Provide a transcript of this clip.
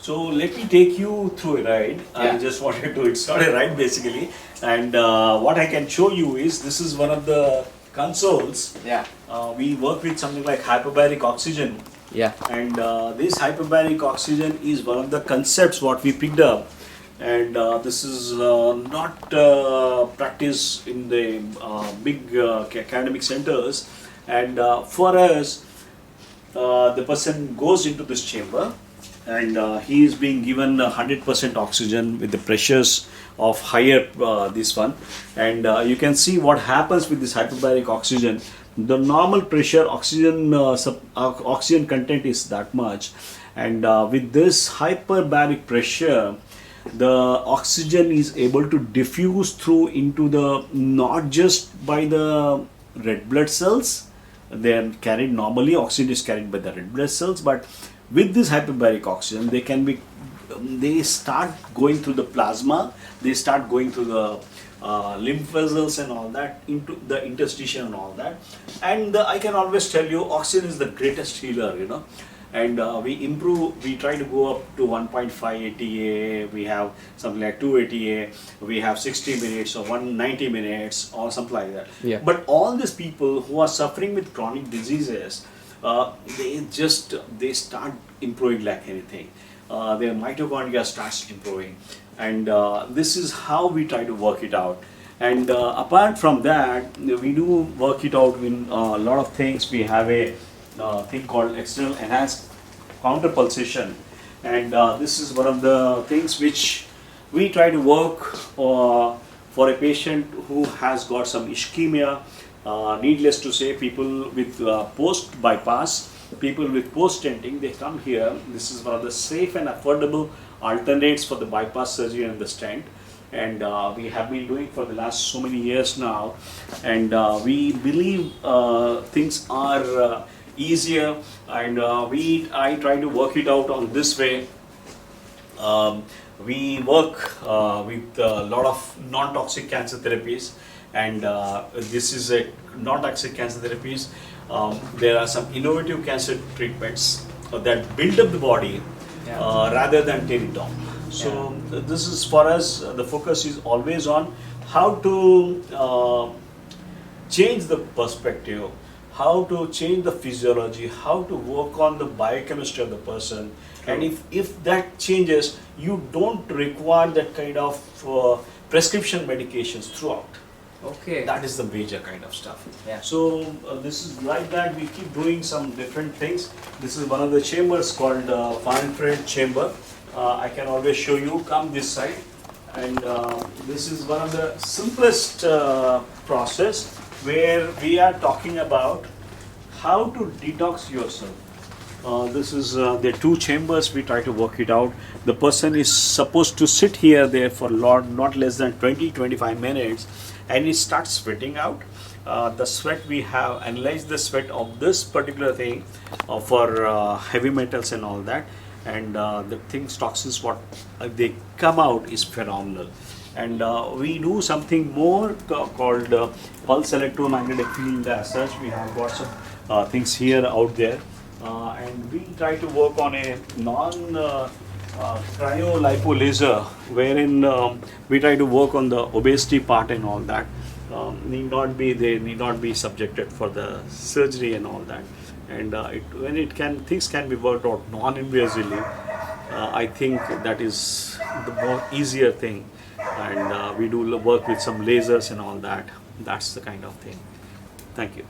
So let me take you through a ride. I Yeah. just wanted to, it's not a ride basically. And what I can show you is this is one of the consoles. Yeah. We work with something like hyperbaric oxygen. Yeah. And this hyperbaric oxygen is one of the concepts what we picked up. And this is not practiced in the big academic centers. And for us, the person goes into this chamber and he is being given 100% oxygen with the pressures of higher this one, and you can see what happens with this hyperbaric oxygen. The normal pressure oxygen oxygen content is that much, and with this hyperbaric pressure the oxygen is able to diffuse through into the, not just by the red blood cells, they are carried normally, oxygen is carried by the red blood cells, but with this hyperbaric oxygen they can be, they start going through the plasma, they start going through the lymph vessels and all that, into the interstitium and all that. And I can always tell you oxygen is the greatest healer, you know. And we improve, we try to go up to 1.5 ATA, we have something like 2 ATA, we have 60 minutes or 190 minutes or something like that. Yeah. But all these people who are suffering with chronic diseases, they start improving like anything. Their mitochondria starts improving, and this is how we try to work it out. And apart from that, we do work it out in a lot of things. We have a thing called external enhanced counter pulsation, and this is one of the things which we try to work for a patient who has got some ischemia. Needless to say, people with post bypass, people with post stenting, they come here. This is one of the safe and affordable alternates for the bypass surgery and the stent, and we have been doing for the last so many years now, and we believe things are easier, and I try to work it out on this way. We work with a lot of non-toxic cancer therapies, and this is a non-toxic cancer therapies. There are some innovative cancer treatments that build up the body rather than tear it down. So this is for us, the focus is always on how to change the perspective, how to change the physiology, how to work on the biochemistry of the person. True. And if that changes, you don't require that kind of prescription medications throughout. Okay. That is the major kind of stuff. Yeah. So this is like that. We keep doing some different things. This is one of the chambers called far infrared chamber. I can always show you. Come this side, and this is one of the simplest process where we are talking about how to detox yourself. This is the two chambers. We try to work it out. The person is supposed to sit here there for not less than 20-25 minutes, and he starts sweating out. The sweat, we have analyzed the sweat of this particular thing for heavy metals and all that, and the things, toxins, what they come out is phenomenal. And we do something more called pulse electromagnetic field as such. We have got some things here out there, and we try to work on a cryolipo laser, wherein we try to work on the obesity part and all that. They need not be subjected for the surgery and all that. And things can be worked out non-invasively. I think that is the more easier thing, and we do work with some lasers and all that. That's the kind of thing. Thank you.